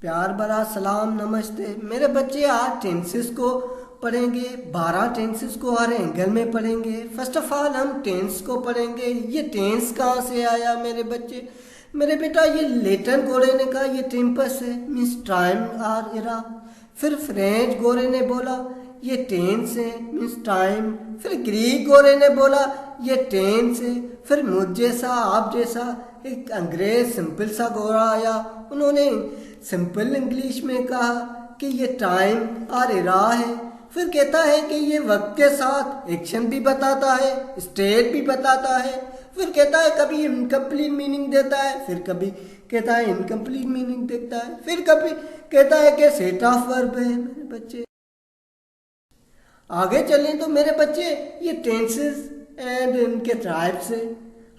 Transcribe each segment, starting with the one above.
प्यार भरा सलाम नमस्ते मेरे बच्चे। आज टेंसेस को पढ़ेंगे। 12 टेंसेस को हर एंगल में पढ़ेंगे। फर्स्ट ऑफ ऑल हम टेंस को पढ़ेंगे। ये टेंस कहाँ से आया मेरे बच्चे? मेरे बेटा ये लेटिन गोरे ने कहा ये टेम्पस है, मीन्स टाइम और इरा। फिर फ्रेंच गोरे ने बोला ये टेंस है, मीन्स टाइम। फिर ग्रीक गोरे ने बोला ये टेंस है। फिर मुझ जैसा आप जैसा एक अंग्रेज सिंपल सा गोरा आया, उन्होंने सिंपल इंग्लिश में कहा कि ये टाइम और इरा है। फिर कहता है कि ये वक्त के साथ एक्शन भी बताता है, स्टेट भी बताता है। फिर कहता है कभी इनकम्प्लीट मीनिंग देता है, फिर कभी कहता है इनकम्प्लीट मीनिंग देता है, फिर कभी कहता है कि सेट ऑफ वर्ब है। मेरे बच्चे आगे चलें तो मेरे बच्चे ये टेंसेस एंड इनके टाइप्स है,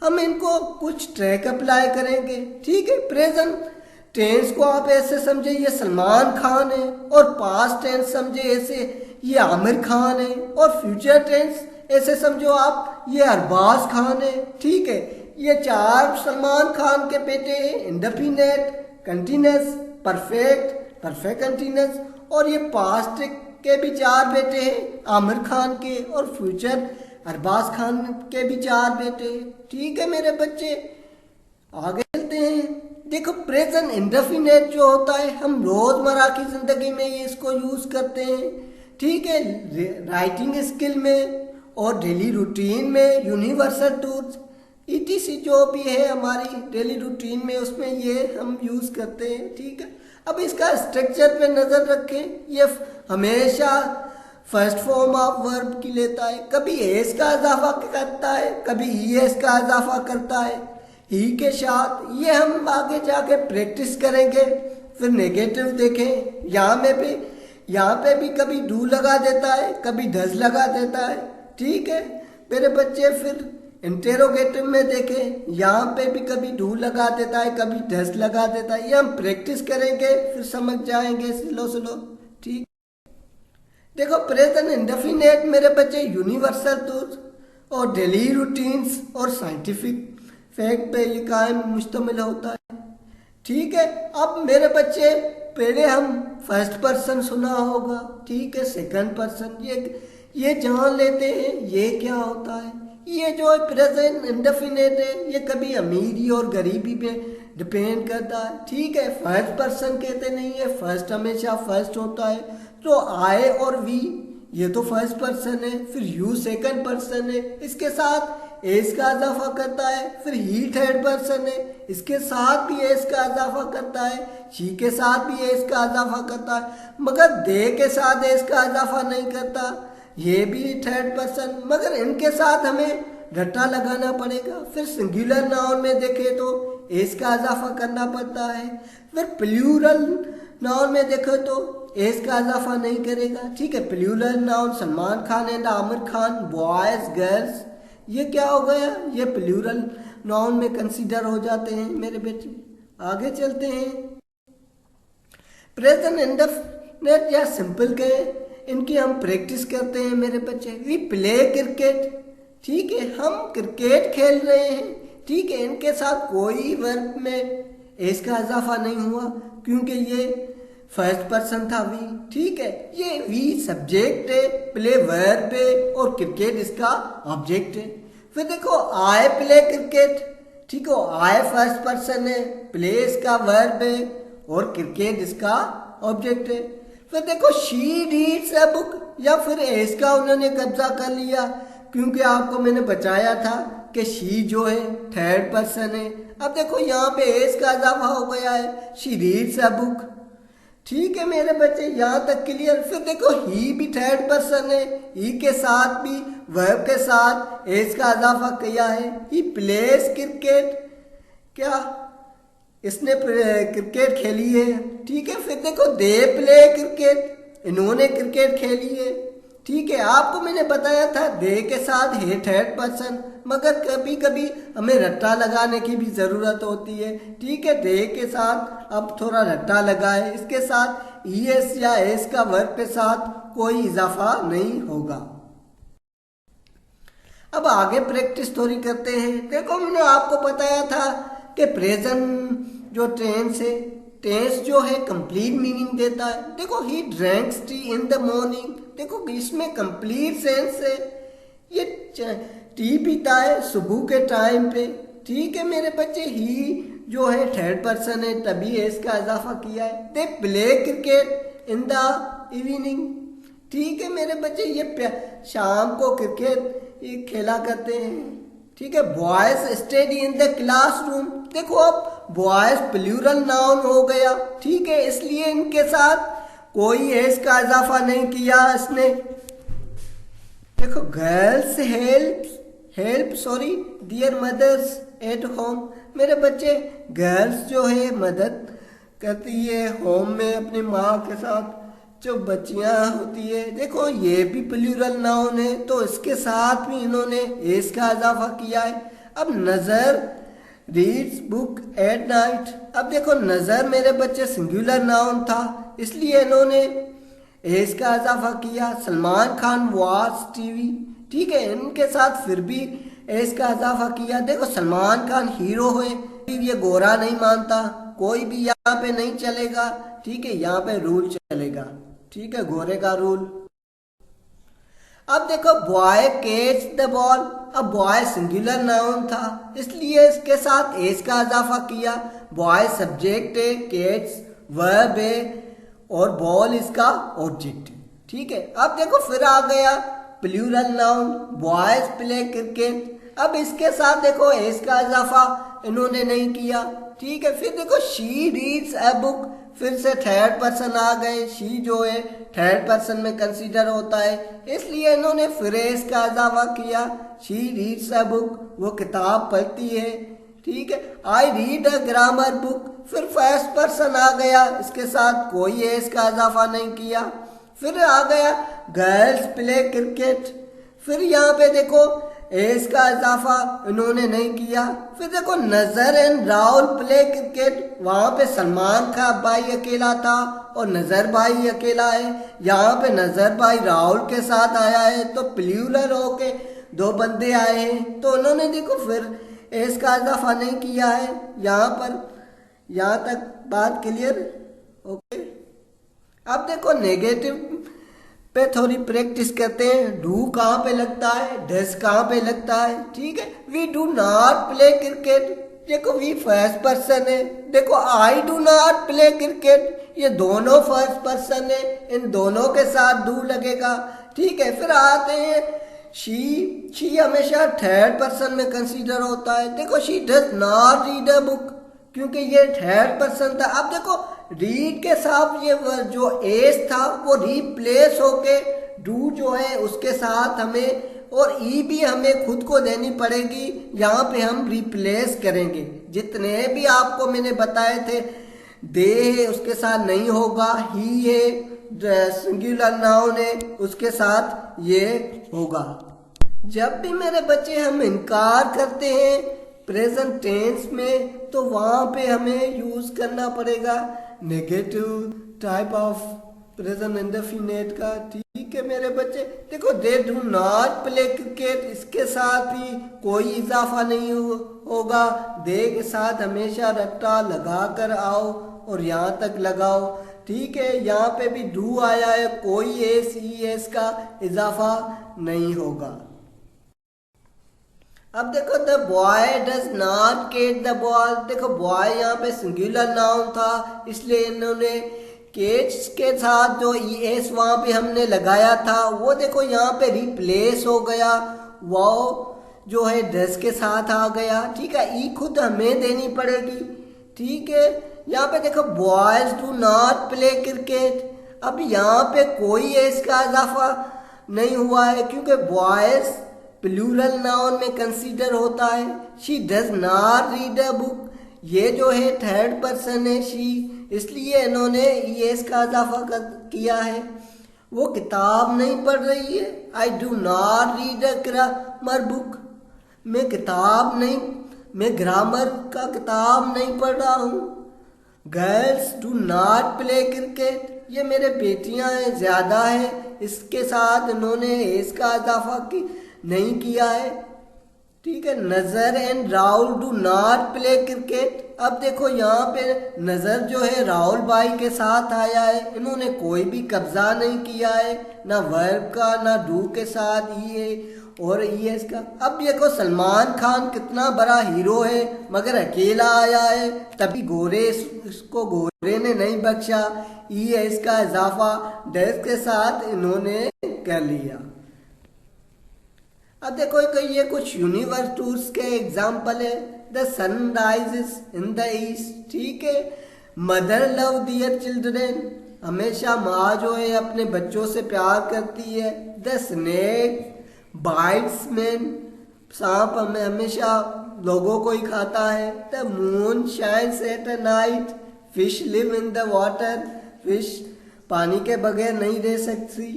हम इनको कुछ ट्रैक अप्लाई करेंगे। ठीक है, प्रेजेंट टेंस को आप ऐसे समझे ये सलमान खान है, और पास्ट टेंस समझे ऐसे ये आमिर खान है, और फ्यूचर टेंस ऐसे समझो आप ये अरबाज खान है। ठीक है, ये 4 सलमान खान के बेटे हैं, indefinite, continuous, perfect, perfect continuous. और ये पास्ट के भी 4 बेटे हैं आमिर खान के, और फ्यूचर अरबाज खान के भी 4 बेटे हैं। ठीक है मेरे बच्चे, आगे चलते हैं। देखो प्रेजेंट इंडेफिनिट जो होता है हम रोजमर्रा की जिंदगी में ये इसको यूज करते हैं। ठीक है, राइटिंग स्किल में और डेली रूटीन में, यूनिवर्सल टूल्स ईटीसी जो भी है हमारी डेली रूटीन में उसमें ये हम यूज करते हैं। ठीक है, अब इसका स्ट्रक्चर पे नजर रखें। ये हमेशा फर्स्ट फॉर्म ऑफ वर्ब की लेता है, कभी एस का इजाफा करता है, कभी ईएस का इजाफा करता है ही के साथ। ये हम आगे जाके प्रैक्टिस करेंगे। फिर नेगेटिव देखें, यहाँ पे भी कभी डू लगा देता है, कभी डज लगा देता है। ठीक है मेरे बच्चे, फिर इंटेरोगेटिव में देखें, यहाँ पे भी कभी डू लगा देता है, कभी डज लगा देता है। ये हम प्रैक्टिस करेंगे, फिर समझ जाएंगे स्लो स्लो। ठीक, देखो प्रेजेंट इंडेफिनिट मेरे बच्चे यूनिवर्सल टूल्स और डेली रूटीन्स और साइंटिफिक फैक्ट पे ये कायम मुश्तमिल होता है। ठीक है, अब मेरे बच्चे पहले हम फर्स्ट पर्सन सुना होगा। ठीक है, सेकंड पर्सन ये जान लेते हैं ये क्या होता है। ये जो प्रेजेंट इंडेफिनिट है ये कभी अमीरी और गरीबी पे डिपेंड करता है। ठीक है, फर्स्ट पर्सन कहते नहीं है, फर्स्ट हमेशा फर्स्ट होता है। तो आई और वी ये तो फर्स्ट पर्सन है, फिर यू सेकंड पर्सन है, इसके साथ एस का इजाफा करता है। फिर ही थर्ड पर्सन है, इसके साथ भी एस का इजाफा करता है। शी के साथ भी एस का इजाफा करता है, मगर दे के साथ एस का इजाफा नहीं करता। ये भी थर्ड पर्सन, मगर इनके साथ हमें रट्टा लगाना पड़ेगा। फिर सिंगुलर नाउन में देखें तो एस का इजाफा करना पड़ता है। फिर प्लूरल नाउन में देखो तो एस का इजाफा नहीं करेगा। ठीक है, plural noun Salman Khan and Aamir Khan, boys girls, ये क्या हो गया, ये प्लूरल नाउन में कंसीडर हो जाते हैं मेरे बेटे। आगे चलते हैं। प्रेजेंट इंडेफिनिट या सिंपल के इनकी हम प्रैक्टिस करते हैं मेरे बच्चे। We play cricket. ठीक है, हम क्रिकेट खेल रहे हैं। ठीक है, इनके साथ कोई वर्ब में एस का इजाफा नहीं हुआ क्योंकि ये फर्स्ट पर्सन था वी। ठीक है, ये वी सब्जेक्ट है, प्ले वर्ब है, और क्रिकेट इसका ऑब्जेक्ट है। फिर देखो आई प्ले क्रिकेट। ठीक है, आई फर्स्ट पर्सन है, प्ले इसका वर्ब है, और क्रिकेट इसका ऑब्जेक्ट है। फिर देखो शी रीड्स अ बुक, या फिर एस का उन्होंने कब्जा कर लिया क्योंकि आपको मैंने बताया था कि शी जो है थर्ड पर्सन है। अब देखो यहाँ पे एस का इजाफा हो गया है, शी रीड्स अ बुक। ठीक है मेरे बच्चे, यहाँ तक क्लियर। फिर देखो ही भी थर्ड पर्सन है, ही के साथ भी वर्ब के साथ एस का इजाफा किया है। ही प्लेस क्रिकेट, क्या इसने क्रिकेट खेली है। ठीक है, फिर देखो दे प्ले क्रिकेट, इन्होंने क्रिकेट खेली है। ठीक है, आपको मैंने बताया था दे के साथ है थर्ड पर्सन, मगर कभी कभी हमें रट्टा लगाने की भी ज़रूरत होती है। ठीक है, दे के साथ अब थोड़ा रट्टा लगाए, इसके साथ ईएस या एस का वर्ब के साथ कोई इजाफा नहीं होगा। अब आगे प्रैक्टिस थोड़ी करते हैं। देखो मैंने आपको बताया था कि प्रेजेंट जो टेंस है टेंस जो है कंप्लीट मीनिंग देता है। देखो ही ड्रैंक्स टी इन द मॉर्निंग, देखो इसमें कंप्लीट सेंस है, ये टी पीता है सुबह के टाइम पे। ठीक है मेरे बच्चे, ही जो है थर्ड पर्सन है तभी इसका इजाफा किया है। दे play cricket in the evening, ठीक है मेरे बच्चे, ये शाम को क्रिकेट ये खेला करते हैं। ठीक है, boys study in the classroom, देखो अब बॉयज प्लूरल नाउन हो गया। ठीक है, इसलिए इनके साथ कोई एस का इजाफा नहीं किया इसने। देखो girls help dear mothers at home, मेरे बच्चे गर्ल्स जो है मदद करती है होम में अपनी माँ के साथ, जो बच्चियां होती है। देखो ये भी प्लूरल नाउन है तो इसके साथ भी इन्होंने एस का इजाफा किया है। अब नजर रीड्स बुक एट नाइट, अब देखो नजर मेरे बच्चे सिंगुलर नाउन था इसलिए इन्होंने एस का इजाफा किया। सलमान खान वॉच टीवी, ठीक है, इनके साथ फिर भी एस का इजाफा किया। देखो सलमान खान हीरो है, ये गोरा नहीं मानता, कोई भी यहाँ पे नहीं चलेगा। ठीक है, यहाँ पे रूल चलेगा, ठीक है, गोरे का रूल। अब देखो बॉय कैच द बॉल, अब बॉय सिंगुलर नाउन था इसलिए इसके साथ एस का इजाफा किया। बॉय सब्जेक्ट है, कैच वर्ब है और बॉल इसका ऑब्जेक्ट है। ठीक है, अब देखो फिर आ गया plural noun, boys play cricket, अब इसके साथ देखो एस का इजाफा इन्होंने नहीं किया। ठीक है, फिर देखो शी रीड्स अ बुक, फिर से थर्ड पर्सन आ गए, शी जो है थर्ड पर्सन में कंसीडर होता है इसलिए इन्होंने फिर एस का इजाफा किया। शी रीड्स अ बुक, वो किताब पढ़ती है। ठीक है, I read a grammar book, फिर फर्स्ट पर्सन आ गया, इसके साथ कोई एस का इजाफा नहीं किया। फिर आ गया गर्ल्स प्ले क्रिकेट, फिर यहाँ पे देखो एस का इजाफा इन्होंने नहीं किया। फिर देखो नजर एंड राहुल प्ले क्रिकेट, वहां पे सलमान खान भाई अकेला था और नजर भाई अकेला है, यहाँ पे नजर भाई राहुल के साथ आया है तो प्लूरल होके दो बंदे आए हैं तो उन्होंने देखो फिर एस का इजाफा नहीं किया है। यहाँ पर यहाँ तक बात क्लियर, ओके। अब देखो नेगेटिव पे थोड़ी प्रैक्टिस करते हैं। डू कहाँ पे लगता है, डस कहाँ पे लगता है। ठीक है, we do not play cricket, देखो वी फर्स्ट पर्सन है। देखो I do not play cricket, ये दोनों फर्स्ट पर्सन है, इन दोनों के साथ डू लगेगा। ठीक है, फिर आते हैं शी हमेशा थर्ड पर्सन में कंसीडर होता है। देखो she does not read a book, क्योंकि ये थर्ड पर्सन था। अब देखो रीड के साथ ये जो एस था वो रिप्लेस होके डू जो है उसके साथ हमें और ई भी हमें खुद को देनी पड़ेगी, यहाँ पे हम रिप्लेस करेंगे। जितने भी आपको मैंने बताए थे, दे है उसके साथ नहीं होगा, ही है सिंगुलर नाउन है उसके साथ ये होगा। जब भी मेरे बच्चे हम इनकार करते हैं प्रेजेंट टेंस में तो वहां पे हमें यूज करना पड़ेगा negative type of present indefinite का। ठीक है मेरे बच्चे, देखो they do not play cricket, इसके साथ ही कोई इजाफा नहीं होगा। दे के साथ हमेशा रट्टा लगा कर आओ और यहाँ तक लगाओ। ठीक है, यहाँ पे भी डू आया है, कोई एस ई एस का इजाफा नहीं होगा। अब देखो the boy does not catch the ball, देखो बॉय यहाँ पे सिंगुलर नाउन था इसलिए इन्होंने कैच के साथ जो ई एस वहाँ पे हमने लगाया था वो देखो यहाँ पे रिप्लेस हो गया, वो जो है डज के साथ आ गया। ठीक है, ई खुद हमें देनी पड़ेगी। ठीक है, यहाँ पे देखो boys do not play cricket, अब यहाँ पे कोई एस का इजाफा नहीं हुआ है क्योंकि बॉयज प्लूरल नाउन में कंसीडर होता है। She does not read a book, ये जो है थर्ड पर्सन है शी, इसलिए इन्होंने एस का इजाफा किया है। वो किताब नहीं पढ़ रही है। आई do not read a grammar book, मैं ग्रामर का किताब नहीं पढ़ रहा हूँ। Girls do not play cricket, ये मेरे बेटियां हैं ज्यादा है, इसके साथ इन्होंने एस का इजाफा नहीं किया है। ठीक है, नजर and Rahul do not play cricket, अब देखो यहाँ पे नजर जो है राहुल भाई के साथ आया है, इन्होंने कोई भी कब्जा नहीं किया है, ना वर्ब का ना डू के साथ ये और ईएस का। अब देखो सलमान खान कितना बड़ा हीरो है मगर अकेला आया है, तभी गोरे इसको गोरे ने नहीं बख्शा, ईएस का इजाफा डस के साथ इन्होंने कर लिया। अब देखो ये कुछ यूनिवर्स टूर्स के एग्जाम्पल है। The sun rises in the east, ठीक है। मदर लव दियर चिल्ड्रेन, हमेशा माँ जो है अपने बच्चों से प्यार करती है। द स्नेक बाइट्स मैन, सांप हमें हमेशा लोगों को ही खाता है। The moon shines at a night, fish live in the water, fish पानी के बगैर नहीं रह सकती।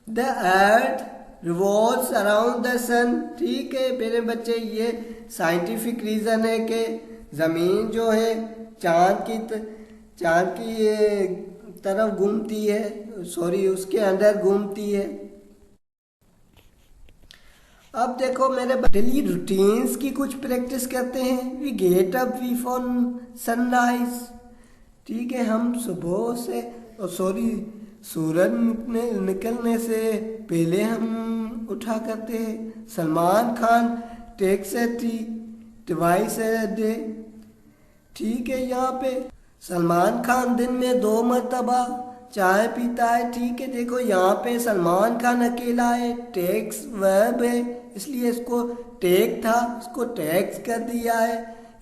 The earth revolves around the sun, ठीक है मेरे बच्चे, ये साइंटिफिक रीज़न है कि ज़मीन जो है चाँद की तरफ घूमती है, सॉरी उसके अंदर घूमती है। अब देखो मेरे डेली रूटीन्स की कुछ प्रैक्टिस करते हैं। We get up we for sunrise, ठीक है, हम सुबह से सूरज निकलने से पहले हम उठा करते हैं। Salman Khan takes a tea twice a day, ठीक है। यहाँ पे सलमान खान दिन में 2 मरतबा चाय पीता है, ठीक है। देखो यहाँ पे सलमान खान अकेला है, टेक्स वर्ब है इसलिए इसको टेक था, इसको टैक्स कर दिया है।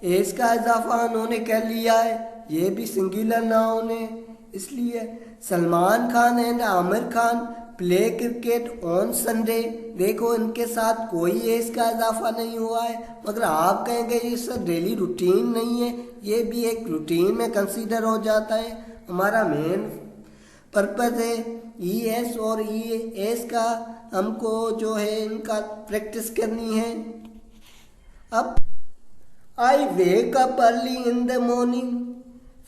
एस का इजाफा उन्होंने कर लिया है, ये भी सिंगुलर नाउन है इसलिए। Salman Khan and Aamir Khan play cricket on Sunday, देखो इनके साथ कोई एज का इजाफा नहीं हुआ है, मगर आप कहेंगे ये सब डेली रूटीन नहीं है, ये भी एक रूटीन में कंसीडर हो जाता है। हमारा मेन पर्पज है ई एस और ई एस का, हमको जो है इनका प्रैक्टिस करनी है। अब I wake up early in the morning,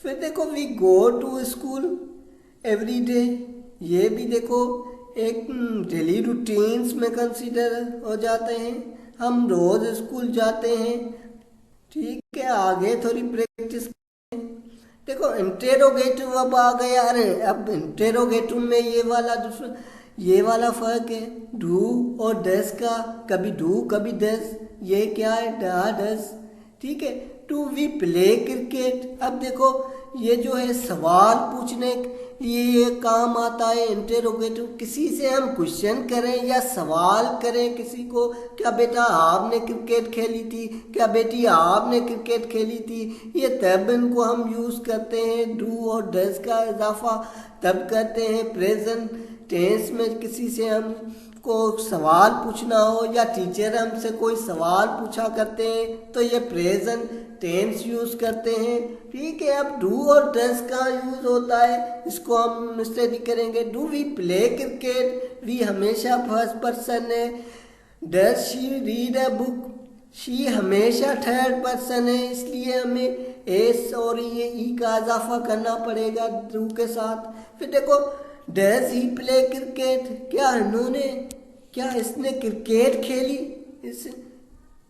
फिर देखो we go to school every day, ये भी देखो एक डेली रूटीन्स में कंसीडर हो जाते हैं, हम रोज स्कूल जाते हैं, ठीक है। आगे थोड़ी प्रैक्टिस करें। देखो इंटेरोगेटिव अब आ गया, अरे अब इंटेरोगेटिव में ये वाला फर्क है डू और डस का, कभी डू कभी डस, ये क्या है डा डस, ठीक है। टू वी प्ले क्रिकेट, अब देखो ये जो है सवाल पूछने ये काम आता है इंटेरोगेटिव, किसी से हम क्वेश्चन करें या सवाल करें किसी को, क्या बेटा आपने क्रिकेट खेली थी, क्या बेटी आपने क्रिकेट खेली थी, ये तब इनको हम यूज़ करते हैं। डू और डस का इजाफा तब करते हैं प्रेजेंट टेंस में, किसी से हम को सवाल पूछना हो या टीचर हमसे कोई सवाल पूछा करते हैं तो ये प्रेजेंट टेंस यूज करते हैं, ठीक है। अब डू और डस का यूज होता है, इसको हम स्टडी करेंगे। Do we play cricket, we हमेशा फर्स्ट पर्सन है। Does she read a book, she हमेशा थर्ड पर्सन है, इसलिए हमें एस और ये ई का इजाफा करना पड़ेगा डू के साथ। फिर देखो डज ही प्ले क्रिकेट, क्या इसने क्रिकेट खेली,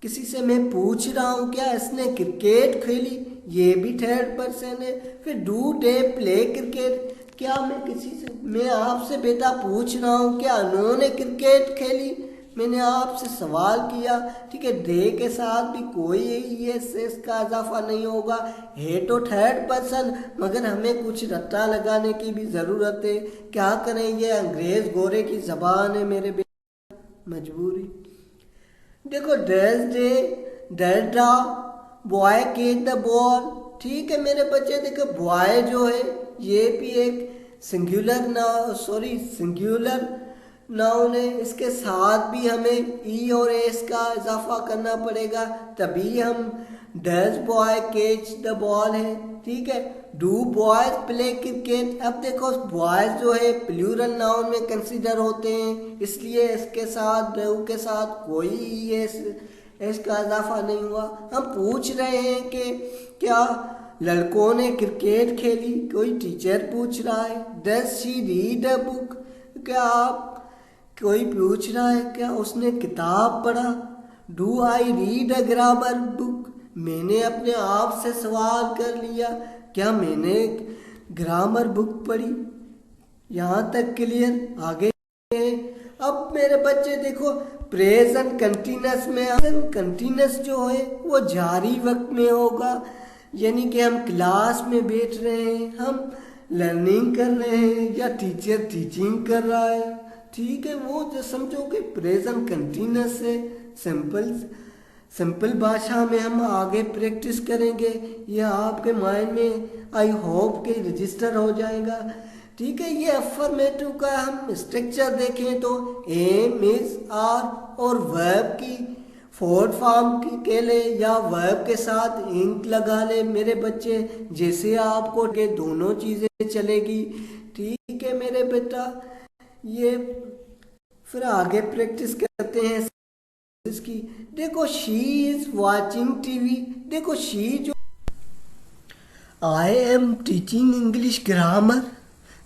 किसी से मैं पूछ रहा हूँ क्या इसने क्रिकेट खेली, ये भी थर्ड पर्सन है। फिर डू दे प्ले क्रिकेट, क्या मैं आपसे बेटा पूछ रहा हूँ क्या उन्होंने क्रिकेट खेली, मैंने आपसे सवाल किया, ठीक है। डे के साथ भी कोई ये इसका इजाफा नहीं होगा, है तो थर्ड पर्सन मगर हमें कुछ रट्टा लगाने की भी ज़रूरत है, क्या करें ये अंग्रेज़ गोरे की ज़बान है मेरे बेटा, मजबूरी। देखो does day does the boy catch the ball, ठीक है मेरे बच्चे। देखो बॉय जो है ये भी एक सिंगुलर नाउन है, इसके साथ भी हमें ई और एस का इजाफा करना पड़ेगा, तभी हम does boy catch the ball है, ठीक है। डू बॉयज प्ले क्रिकेट, अब देखो बॉयज जो है प्लूरल नाउन में कंसीडर होते हैं, इसलिए इसके साथ डू के साथ कोई एस का इजाफा नहीं हुआ। हम पूछ रहे हैं कि क्या लड़कों ने क्रिकेट खेली, कोई टीचर पूछ रहा है। Does she read a book, क्या आप कोई पूछ रहा है क्या उसने किताब पढ़ा। Do I read a grammar book, मैंने अपने आप से सवाल कर लिया, क्या मैंने ग्रामर बुक पढ़ी? यहाँ तक क्लियर? आगे अब मेरे बच्चे देखो, प्रेजेंट कंटिन्यूस में कंटिन्यूस जो है वो जारी वक्त में होगा, यानी कि हम क्लास में बैठ रहे हैं, हम लर्निंग कर रहे हैं या टीचर टीचिंग कर रहा है, ठीक है, वो जो समझो कि प्रेजेंट कंटिन्यूस है। सिंपल भाषा में हम आगे प्रैक्टिस करेंगे, ये आपके माइंड में आई होप के रजिस्टर हो जाएगा, ठीक है। ये अफर्मेटिव का हम स्ट्रक्चर देखें तो एम, इज, आर और वर्ब की फोर्थ फॉर्म के ले या वर्ब के साथ इंक लगा ले मेरे बच्चे, जैसे आपको के दोनों चीजें चलेगी, ठीक है मेरे बेटा। ये फिर आगे प्रैक्टिस करते हैं इसकी। देखो, शी इज वॉचिंग टीवी, देखो शी जो I am teaching English grammar,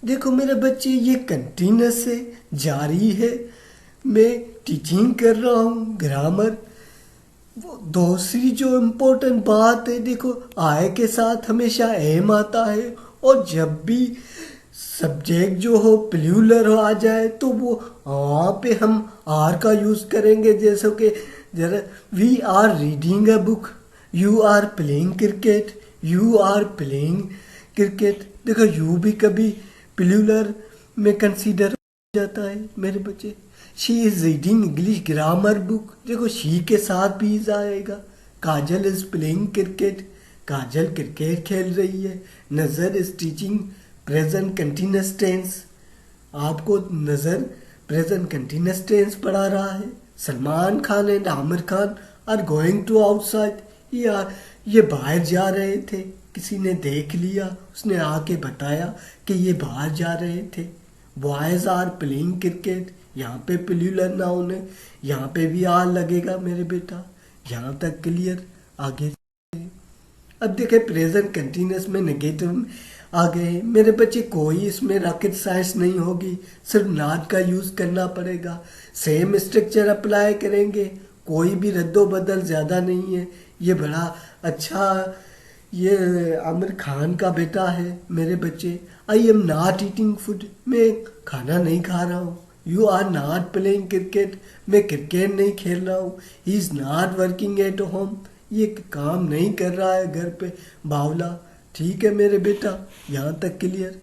देखो मेरे बच्चे ये कंटिन्यूस है, जारी है, मैं टीचिंग कर रहा हूँ ग्रामर। वो दूसरी जो इम्पोर्टेंट बात है, देखो आई के साथ हमेशा एम आता है, और जब भी सब्जेक्ट जो हो प्लूरल हो आ जाए तो वो वहाँ पे हम आर का यूज़ करेंगे, जैसे कि जरा we are reading a book, you are playing cricket, you are playing cricket. देखो यू भी कभी प्लूरल में कंसीडर हो जाता है मेरे बच्चे। She is reading English grammar book, देखो शी के साथ भी इज आएगा। Kajal is playing cricket, Kajal cricket खेल रही है। Nazar is teaching present continuous tense, आपको नज़र प्रेजेंट कंटिन्यूस टेंस पढ़ा रहा है। Salman Khan and Aamir Khan are going to outside, ये बाहर जा रहे थे, किसी ने देख लिया, उसने आके बताया कि ये बाहर जा रहे थे। बॉयज आर प्लेइंग क्रिकेट, यहाँ पे प्लूरल नाउन है, यहाँ पे भी आर लगेगा मेरे बेटा। यहाँ तक क्लियर? आगे अब देखे प्रेजेंट कंटिन्यूस में नेगेटिव आ गए मेरे बच्चे, कोई इसमें रॉकेट साइंस नहीं होगी, सिर्फ नॉट का यूज़ करना पड़ेगा। सेम स्ट्रक्चर अप्लाई करेंगे, कोई भी रद्दो बदल ज़्यादा नहीं है। ये बड़ा अच्छा, ये आमिर खान का बेटा है मेरे बच्चे। I am not eating food, मैं खाना नहीं खा रहा हूँ। You are not playing cricket, मैं क्रिकेट नहीं खेल रहा हूँ। He is not working at home, ये काम नहीं कर रहा है घर पे बावला, ठीक है मेरे बेटा। यहाँ तक clear?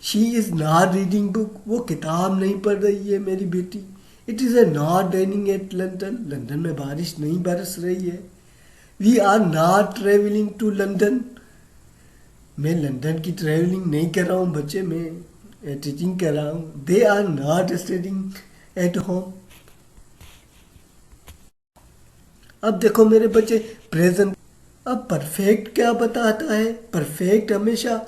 She is not reading book, वो किताब नहीं पढ़ रही है मेरी बेटी। It is a not raining at London, London में बारिश नहीं बरस रही है। We are not travelling to London, मैं लंदन की ट्रेवलिंग नहीं कर रहा हूँ बच्चे, मैं टीचिंग कर रहा हूँ। They are not studying at home. अब देखो मेरे बच्चे प्रेजेंट, अब परफेक्ट क्या बताता है? परफेक्ट हमेशा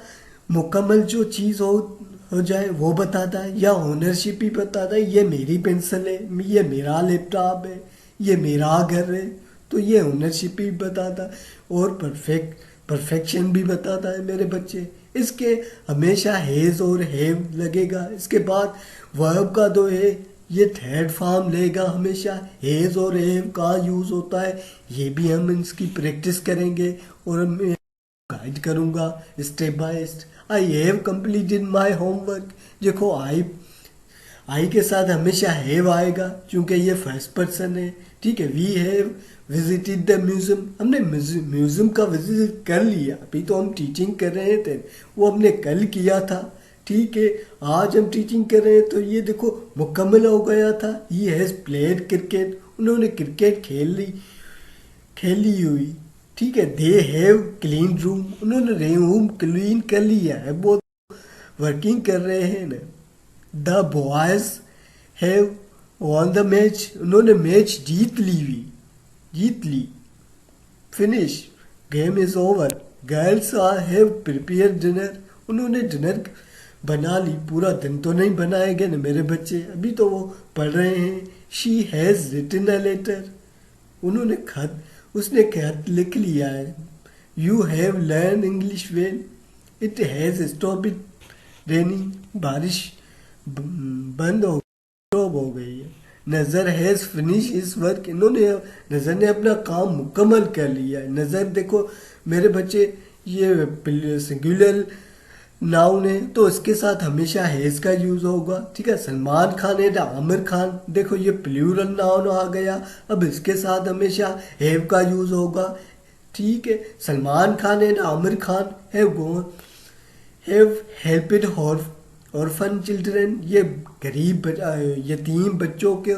मुकम्मल जो चीज़ हो जाए वो बताता है, या ओनरशिप ही बताता है। ये मेरी पेंसिल है, ये मेरा लैपटॉप है, ये मेरा घर है, तो ये ओनरशिप ही बताता है। और परफेक्शन भी बताता है मेरे बच्चे। इसके हमेशा हैज़ और हैव लगेगा। इसके बाद वर्ब का दो है, ये थर्ड फॉर्म लेगा हमेशा। हैज़ और हैव का यूज़ होता है, ये भी हम इसकी प्रैक्टिस करेंगे और मैं गाइड करूँगा step by step. I have completed my homework, देखो आई के साथ हमेशा हैव आएगा क्योंकि ये फर्स्ट पर्सन है, ठीक है। We have visited the museum, हमने म्यूज़ियम का विजिट कर लिया। अभी तो हम टीचिंग कर रहे थे, वो हमने कल किया था, ठीक है। आज हम टीचिंग कर रहे हैं तो ये देखो मुकम्मल हो गया था। ही हैज़ प्लेड क्रिकेट, उन्होंने क्रिकेट खेली हुई, ठीक है। दे हैव क्लीन रूम, उन्होंने रूम क्लीन कर लिया है, वो वर्किंग कर रहे हैं ना। The boys have won the match, उन्होंने मैच जीत ली। Finish, game is over. Girls have prepare dinner, उन्होंने डिनर बना ली। पूरा दिन तो नहीं बनाएंगे ना मेरे बच्चे, अभी तो वो पढ़ रहे हैं। She has written a letter, उसने खत लिख लिया है। You have learn English well. It has stopped raining, बारिश बंद हो स्टॉप हो गई है। नज़र हैज़ फिनिश इस वर्क, नज़र ने अपना काम मुकम्मल कर लिया है। नज़र देखो मेरे बच्चे ये सिंगुलर नाउन है तो इसके साथ हमेशा हैज़ का यूज़ होगा, ठीक है। सलमान खान है आमिर खान, देखो ये प्लूरल नाउन आ गया, अब इसके साथ हमेशा हैव का यूज़ होगा, ठीक है। Salman Khan and Aamir Khan have helped orphan children, ये गरीब यतीम बच्चों के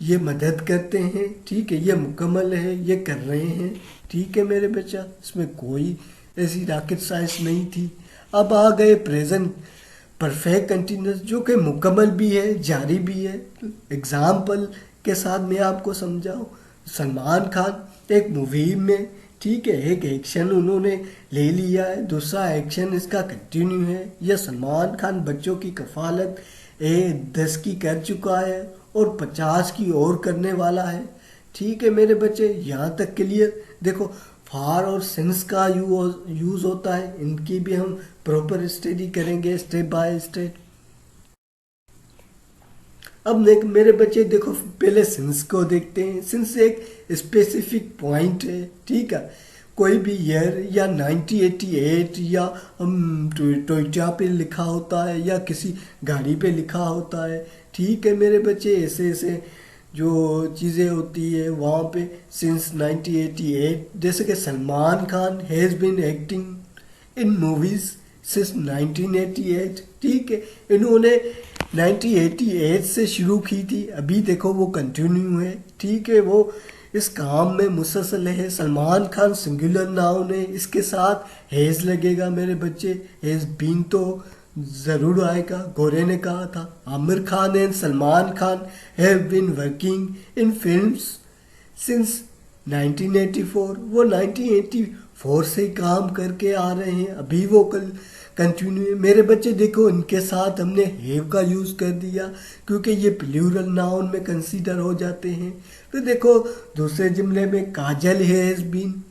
ये मदद करते हैं, ठीक है। ये मुकम्मल है, ये कर रहे हैं, ठीक है मेरे बच्चा, इसमें कोई ऐसी रॉकेट साइंस नहीं थी। अब आ गए प्रेजेंट परफेक्ट कंटिन्यूस जो कि मुकम्मल भी है, जारी भी है। एग्जाम्पल के साथ मैं आपको समझाऊँ, सलमान खान एक मूवी में, ठीक है, एक एक्शन उन्होंने ले लिया है, दूसरा एक्शन इसका कंटिन्यू है। यह सलमान खान बच्चों की कफालत 10 की कर चुका है और 50 की और करने वाला है, ठीक है मेरे बच्चे। यहाँ तक क्लियर। देखो फार और सिंस का यूज़ होता है, इनकी भी हम प्रॉपर स्टडी करेंगे स्टेप बाय स्टेप। अब मेरे बच्चे देखो पहले सिंस को देखते हैं। सिंस एक स्पेसिफिक पॉइंट है, ठीक है। कोई भी ईयर या 1988 या टोयोटा पे लिखा होता है या किसी गाड़ी पे लिखा होता है, ठीक है मेरे बच्चे। ऐसे ऐसे जो चीज़ें होती है वहाँ पे सिंस 1988, जैसे कि Salman Khan has been acting in movies since 1988, ठीक है। इन्होंने 1988 से शुरू की थी, अभी देखो वो कंटिन्यू है, ठीक है। वो इस काम में मुसलसल है। सलमान खान सिंगुलर नाउन है, इसके साथ हैज़ लगेगा मेरे बच्चे, हैज़ बीन तो ज़रूर आएगा। गोरे ने कहा था Aamir Khan and Salman Khan have been working in films since 1984, वो 1984 से काम करके आ रहे हैं, अभी वो कंटिन्यू। मेरे बच्चे देखो इनके साथ हमने हैव का यूज़ कर दिया क्योंकि ये प्लूरल नाउन में कंसीडर हो जाते हैं। तो देखो दूसरे जुमले में Kajal has been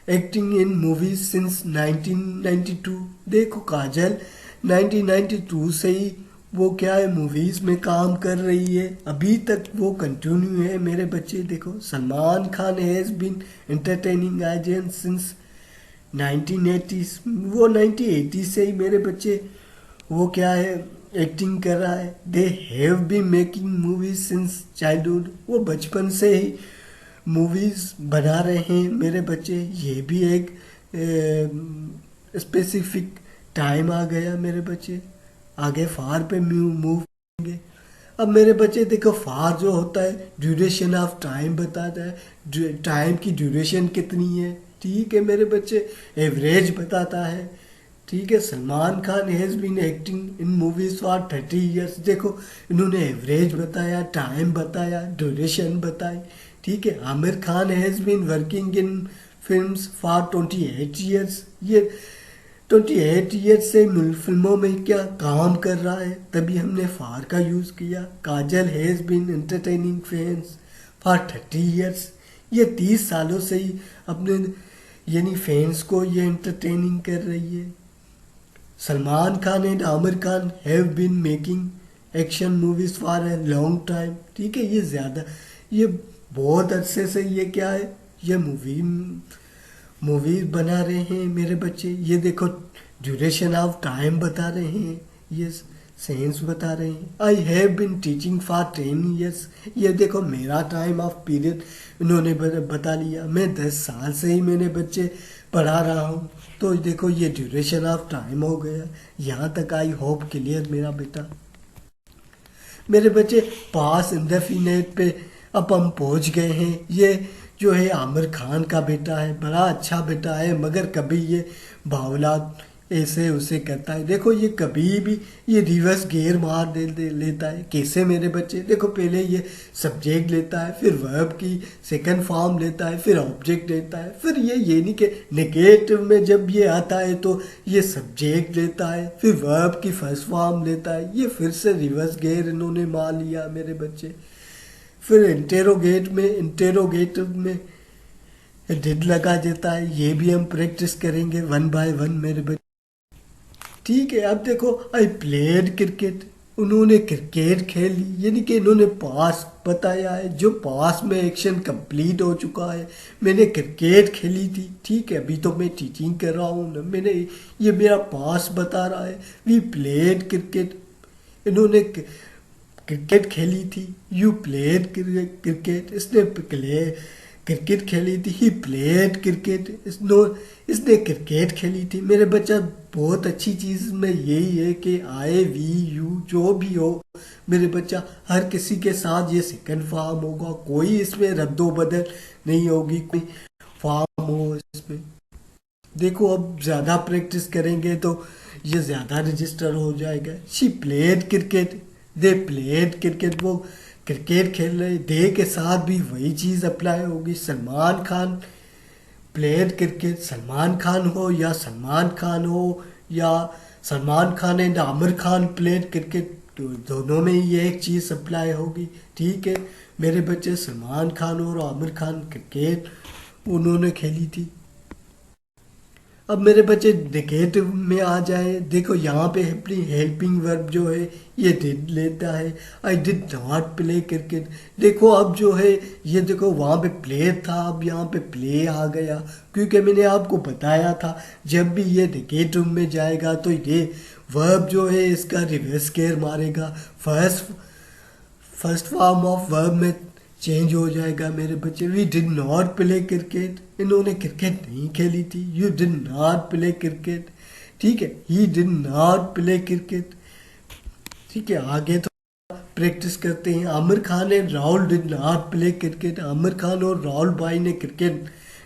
acting in movies since 1992, देखो काजल 1992 से ही वो क्या है मूवीज़ में काम कर रही है, अभी तक वो कंटिन्यू है मेरे बच्चे। देखो Salman Khan has been entertaining agent since 1980, वो 1980 से ही मेरे बच्चे वो क्या है एक्टिंग कर रहा है। They have been making movies since childhood, वो बचपन से ही मूवीज़ बना रहे हैं मेरे बच्चे। ये भी एक स्पेसिफिक टाइम आ गया मेरे बच्चे। आगे फार पे मूव करेंगे। अब मेरे बच्चे देखो फार जो होता है ड्यूरेशन ऑफ टाइम बताता है, टाइम की ड्यूरेशन कितनी है, ठीक है मेरे बच्चे। एवरेज बताता है, ठीक है। Salman Khan has been acting in movies for 30 years, देखो इन्होंने एवरेज बताया, टाइम बताया, ड्यूरेशन बताई, ठीक है। Aamir Khan has been working in films for 28 years, ये 28 ईयर्स से फिल्मों में क्या काम कर रहा है, तभी हमने फार का यूज़ किया। Kajal has been entertaining fans for 30 years, ये 30 सालों से ही अपने यानी फैंस को ये एंटरटेनिंग कर रही है। Salman Khan and Aamir Khan have been making action movies for a long time, ठीक है। ये बहुत अरसे से ये क्या है ये मूवीज बना रहे हैं मेरे बच्चे। ये देखो ड्यूरेशन ऑफ टाइम बता रहे हैं, ये सेंस बता रहे हैं। I have been teaching for 10 years, ये देखो मेरा टाइम ऑफ पीरियड इन्होंने बता लिया, मैं 10 साल से ही मैंने बच्चे पढ़ा रहा हूँ, तो देखो ये ड्यूरेशन ऑफ टाइम हो गया। यहाँ तक आई होप क्लियर मेरा बेटा। मेरे बच्चे पास इंडेफिनिट पे अब हम पहुँच गए हैं। ये जो है आमिर खान का बेटा है, बड़ा अच्छा बेटा है, मगर कभी ये बावलात ऐसे उसे करता है। देखो ये कभी भी ये रिवर्स गियर मार लेता है। कैसे मेरे बच्चे, देखो पहले ये सब्जेक्ट लेता है, फिर वर्ब की सेकंड फॉर्म लेता है, फिर ऑब्जेक्ट लेता है, फिर ये नहीं कि नेगेटिव में जब ये आता है तो ये सब्जेक्ट लेता है, फिर वर्ब की फर्स्ट फॉर्म लेता है। ये फिर से रिवर्स गियर इन्होंने मार लिया मेरे बच्चे। फिर इंटेरोगेटिव में डिड लगा देता है। ये भी हम प्रैक्टिस करेंगे 1 by 1 मेरे बच्चे, ठीक है। अब देखो आई प्लेड क्रिकेट, उन्होंने क्रिकेट खेली, यानी कि इन्होंने पास बताया है, जो पास में एक्शन कंप्लीट हो चुका है। मैंने क्रिकेट खेली थी, ठीक है, अभी तो मैं टीचिंग कर रहा हूँ ना, मैंने ये मेरा पास बता रहा है। वी प्लेड क्रिकेट, इन्होंने क्रिकेट खेली थी। यू प्लेड क्रिकेट, इसने क्रिकेट खेली थी। ही प्लेड क्रिकेट, इसने क्रिकेट खेली थी। मेरे बच्चा बहुत अच्छी चीज़ में यही है कि आई वी यू जो भी हो मेरे बच्चा, हर किसी के साथ ये सेकंड फॉर्म होगा, कोई इसमें रद्दो बदल नहीं होगी, कोई फॉर्म हो इसमें। देखो अब ज़्यादा प्रैक्टिस करेंगे तो ये ज़्यादा रजिस्टर हो जाएगा। She played cricket, they played cricket, वो क्रिकेट खेल रहे, दे के साथ भी वही चीज़ अप्लाई होगी। सलमान खान प्लेड क्रिकेट, सलमान खान हो या सलमान खान हो या Salman Khan and Aamir Khan played cricket, तो दोनों में ये एक चीज़ अप्लाई होगी। ठीक है मेरे बच्चे, सलमान खान और आमिर खान क्रिकेट उन्होंने खेली थी। अब मेरे बच्चे नेगेटिव में आ जाए, देखो यहाँ पे हेल्पिंग वर्ब जो है ये डिड लेता है। I did not play cricket, देखो अब जो है ये देखो वहाँ पे प्ले था, अब यहाँ पे प्ले आ गया, क्योंकि मैंने आपको बताया था जब भी ये नेगेटिव में जाएगा तो ये वर्ब जो है इसका रिवर्स केयर मारेगा, फर्स्ट फॉर्म ऑफ वर्ब में चेंज हो जाएगा। मेरे बच्चे, we did not play cricket, इन्होंने क्रिकेट नहीं खेली थी। You did not play cricket, ठीक है, he did not play cricket. ठीक है आगे तो प्रैक्टिस करते हैं। Aamir Khan and Rahul did not play cricket, Aamir Khan और राहुल भाई ने क्रिकेट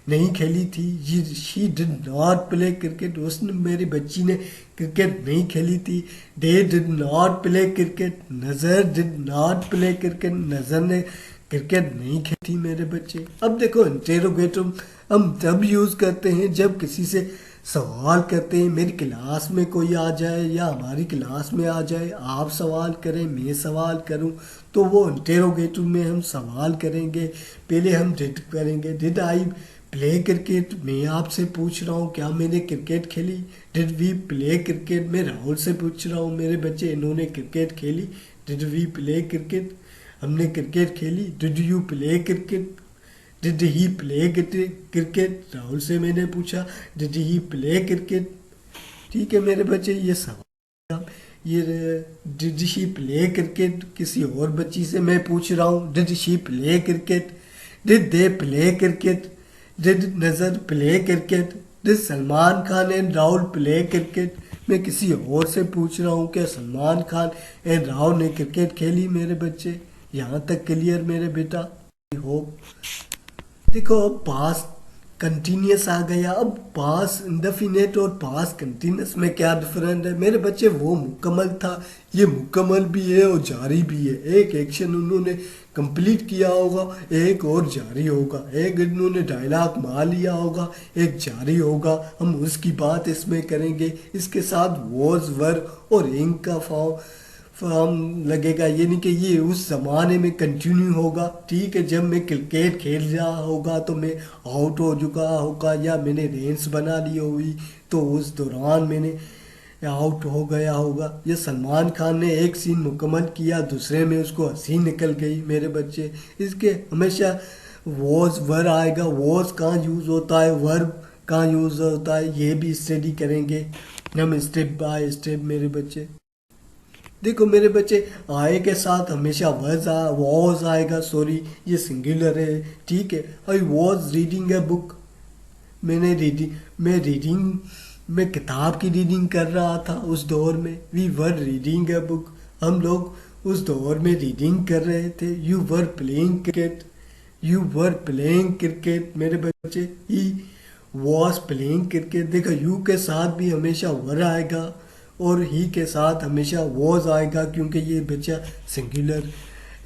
नहीं खेली थी। She did not play cricket, उसने मेरी बच्ची ने क्रिकेट नहीं खेली थी। They did not play cricket, नज़र डिड नॉट प्ले क्रिकेट, नज़र ने क्रिकेट नहीं खेली मेरे बच्चे। अब देखो इंटेरोगेटिव हम तब यूज़ करते हैं जब किसी से सवाल करते हैं। मेरी क्लास में कोई आ जाए या हमारी क्लास में आ जाए, आप सवाल करें मैं सवाल करूं, तो वो इंटेरोगेटिव में हम सवाल करेंगे। पहले हम डिड करेंगे, डिड आई प्ले क्रिकेट, मैं आपसे पूछ रहा हूँ क्या मैंने क्रिकेट खेली। डिड वी प्ले क्रिकेट, मैं राहुल से पूछ रहा हूँ मेरे बच्चे इन्होंने क्रिकेट खेली। डिड वी प्ले क्रिकेट, हमने क्रिकेट खेली। Did you play cricket, did he play cricket, Rahul से मैंने पूछा डिड ही प्ले क्रिकेट। ठीक है मेरे बच्चे, ये सवाल ये डिड शी प्ले क्रिकेट, किसी और बच्ची से मैं पूछ रहा हूँ did she play cricket. Did they play cricket, did Nazar play cricket, did Salman Khan and Rahul play cricket. मैं किसी और से पूछ रहा हूँ क्या सलमान खान एंड राहुल ने क्रिकेट खेली। मेरे बच्चे यहाँ तक क्लियर मेरे बेटा, आई होप। देखो अब पास कंटिन्यूस आ गया। अब पास इंडेफिनिट और पास कंटिन्यूस में क्या डिफरेंस है मेरे बच्चे, वो मुकम्मल था, ये मुकम्मल भी है और जारी भी है। एक एक्शन उन्होंने कंप्लीट किया होगा, एक और जारी होगा, एक इन्होंने डायलॉग मार लिया होगा, एक जारी होगा। हम उसकी बात इसमें करेंगे। इसके साथ वॉज वर और इंक का फॉर्म लगेगा, यानी कि ये उस ज़माने में कंटिन्यू होगा। ठीक है, जब मैं क्रिकेट खेल रहा होगा तो मैं आउट हो चुका होगा या मैंने रेंस बना ली होगी तो उस दौरान मैंने आउट हो गया होगा। ये सलमान खान ने एक सीन मुकम्मल किया, दूसरे में उसको हंसी निकल गई मेरे बच्चे। इसके हमेशा वॉज वर आएगा। वॉज कहाँ यूज़ होता है, वर्ब कहाँ यूज़ होता है, ये भी स्टडी करेंगे हम स्टेप बाय स्टेप मेरे बच्चे। देखो मेरे बच्चे, आए के साथ हमेशा वॉज आएगा, सॉरी ये सिंगुलर है। ठीक है, I was reading a book, मैं रीडिंग में किताब की रीडिंग कर रहा था उस दौर में। We were reading a book, हम लोग उस दौर में रीडिंग कर रहे थे। You were playing cricket, you were playing cricket मेरे बच्चे। He was playing cricket. देखो यू के साथ भी हमेशा वर आएगा और ही के साथ हमेशा वॉज आएगा, क्योंकि ये बच्चा सिंगुलर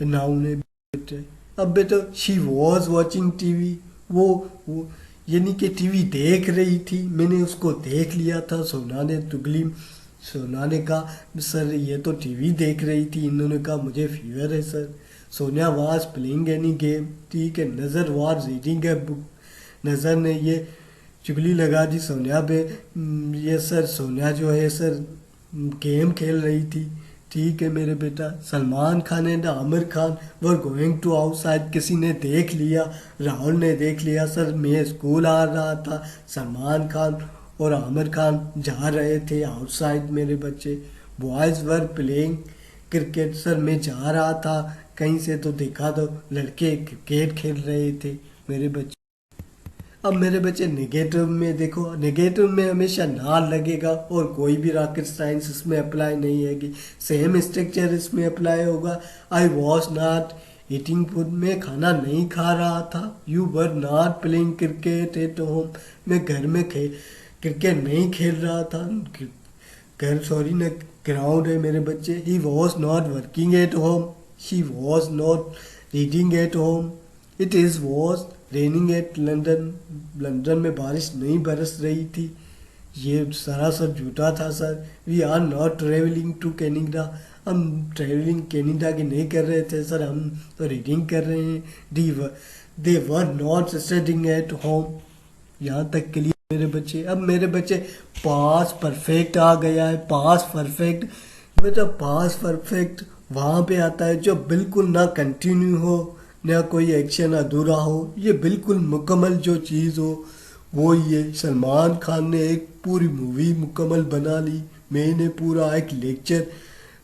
नाउन है बेटे। अब बेटा शी वॉज वॉचिंग टीवी, वो यानी कि टीवी देख रही थी, मैंने उसको देख लिया था। सोना ने कहा सर ये तो टीवी देख रही थी, इन्होंने कहा मुझे फीवर है sir. Sonia was playing any game, ठीक है। नज़र वाज रीडिंग ए बुक, नज़र ने ये चुगली लगा दी सोनिया पे। ये सर सोनिया जो है सर गेम खेल रही थी, ठीक है मेरे बेटा, Salman Khan and Aamir Khan were going to outside. किसी ने देख लिया, राहुल ने देख लिया सर, मैं स्कूल आ रहा था, सलमान खान और आमिर खान जा रहे थे आउटसाइड मेरे बच्चे। बॉयज़ वर प्लेइंग क्रिकेट सर, मैं जा रहा था कहीं से तो देखा तो लड़के क्रिकेट खेल रहे थे मेरे बच्चे। अब मेरे बच्चे नेगेटिव में देखो, नेगेटिव में हमेशा ना लगेगा और कोई भी रॉकेट साइंस इसमें अप्लाई नहीं हैगी। सेम स्ट्रक्चर इसमें अप्लाई होगा। I was not eating food, मैं खाना नहीं खा रहा था। You were not playing cricket at home, मैं घर में क्रिकेट नहीं खेल रहा था। घर सॉरी ना ग्राउंड है मेरे बच्चे। He was not working at home, she was not reading at home. It is was raining at London, London में बारिश नहीं बरस रही थी। ये सरासर झूठा था sir. We are not travelling to Canada, हम ट्रेवलिंग कैनेडा की नहीं कर रहे थे सर, हम तो रीडिंग कर रहे हैं। They were not studying at home. यहाँ तक के लिए मेरे बच्चे। अब मेरे बच्चे पास परफेक्ट आ गया है। पास परफेक्ट बेटा, पास परफेक्ट वहाँ पे आता है जो बिल्कुल ना कंटिन्यू हो ना कोई एक्शन अधूरा हो, ये बिल्कुल मुकम्मल जो चीज़ हो वो ये। सलमान खान ने एक पूरी मूवी मुकम्मल बना ली, मैंने पूरा एक लेक्चर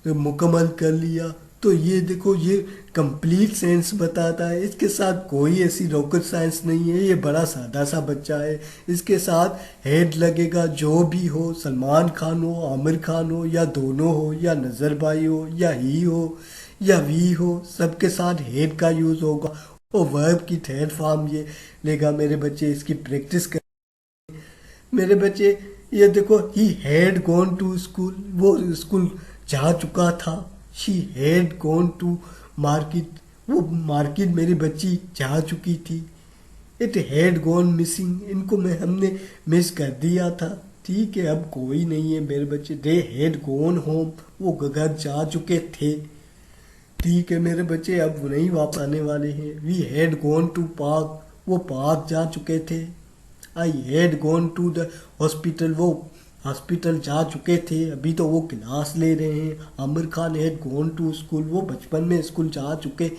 मुकम्मल कर लिया। तो ये देखो, ये कंप्लीट सेंस बताता है। इसके साथ कोई ऐसी रॉकेट साइंस नहीं है, ये बड़ा सादा सा बच्चा है। इसके साथ हेड लगेगा, जो भी हो, सलमान खान हो, आमिर खान हो, या दोनों हो, या नज़र भाई हो, या ही हो, या वी हो, सबके साथ हेड का यूज़ होगा। और वर्ब की थर्ड फॉर्म ये लेगा मेरे बच्चे। इसकी प्रैक्टिस कर मेरे बच्चे। ये देखो, he had gone to school, वो स्कूल जा चुका था। She had gone to market, वो मार्केट मेरी बच्ची जा चुकी थी। इट हैड गॉन मिसिंग, इनको हमने मिस कर दिया था। ठीक है, अब कोई नहीं है मेरे बच्चे। दे हैड गॉन होम, वो घर जा चुके थे। ठीक है मेरे बच्चे, अब नहीं वापस आने वाले हैं। We had gone to park, वो पार्क जा चुके थे। I had gone to the hospital, वो हॉस्पिटल जा चुके थे, अभी तो वो क्लास ले रहे हैं। Aamir Khan had gone to school, वो बचपन में स्कूल जा चुके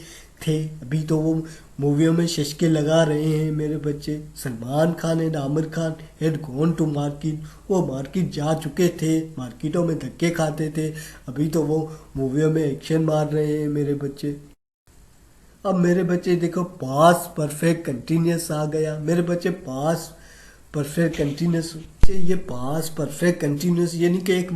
थे, अभी तो वो मूवियों में शशके लगा रहे हैं मेरे बच्चे। Salman Khan and Aamir Khan had gone to market, वो मार्केट जा चुके थे, मार्केटों में धक्के खाते थे, अभी तो वो मूवियों में एक्शन मार रहे हैं मेरे बच्चे। अब मेरे बच्चे देखो, पास परफेक्ट कंटिन्यूस आ गया मेरे बच्चे। पास परफेक्ट कंटिन्यूस, ये पास परफेक्ट कंटिन्यूस यानी कि एक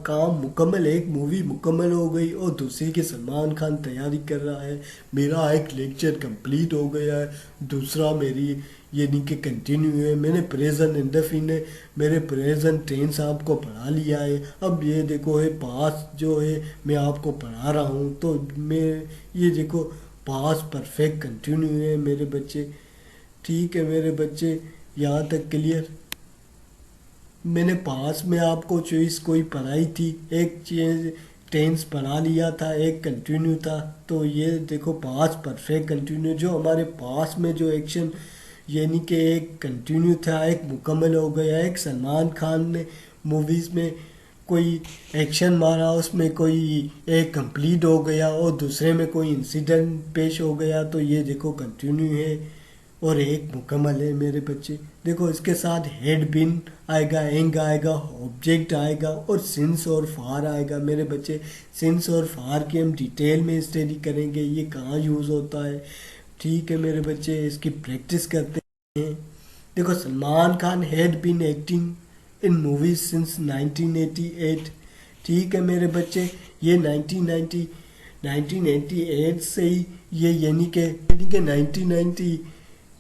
काम मुकम्मल, एक मूवी मुकम्मल हो गई और दूसरी की सलमान खान तैयारी कर रहा है। मेरा एक लेक्चर कंप्लीट हो गया है, दूसरा मेरी यानी कि कंटिन्यू है। मैंने प्रेजेंट इंडेफिनिट ने मेरे प्रेजेंट टेंस आपको पढ़ा लिया है। अब ये देखो है पास जो है मैं आपको पढ़ा रहा हूँ, तो मैं ये देखो पास परफेक्ट कंटिन्यू है मेरे बच्चे। ठीक है मेरे बच्चे, यहाँ तक क्लियर। मैंने पास में आपको चॉइस कोई पढ़ाई थी, एक चीज टेंस पढ़ा लिया था, एक कंटिन्यू था। तो ये देखो पास परफेक्ट कंटिन्यू, जो हमारे पास में जो एक्शन यानी कि एक कंटिन्यू था, एक मुकम्मल हो गया। एक सलमान खान ने मूवीज़ में कोई एक्शन मारा, उसमें कोई एक कंप्लीट हो गया और दूसरे में कोई इंसिडेंट पेश हो गया, तो ये देखो कंटिन्यू है और एक मुकम्मल है मेरे बच्चे। देखो इसके साथ हेड बिन आएगा, एंग आएगा, ऑब्जेक्ट आएगा और सिंस और फार आएगा मेरे बच्चे। सिंस और फार की हम डिटेल में स्टडी करेंगे, ये कहाँ यूज़ होता है। ठीक है मेरे बच्चे, इसकी प्रैक्टिस करते हैं। देखो, Salman Khan had been acting in movies since 1988। ठीक है मेरे बच्चे, ये 1988 से ही ये यानी कि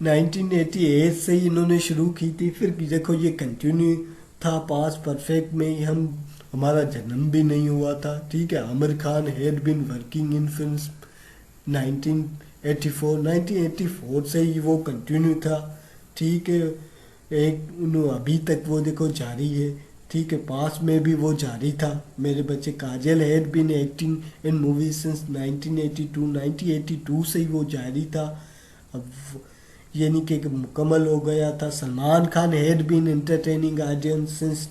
1988 से ही इन्होंने शुरू की थी। फिर देखो ये कंटिन्यू था, पास परफेक्ट में ही हमारा जन्म भी नहीं हुआ था। ठीक है, Aamir Khan had been working in film 1984 से ही वो कंटिन्यू था। ठीक है, एक अभी तक वो देखो जारी है। ठीक है, पास में भी वो जारी था मेरे बच्चे। Kajal had been acting in movie since 1982 से ही वो जारी था। अब यानी कि मुकम्मल हो गया था। Salman Khan had been entertaining audience since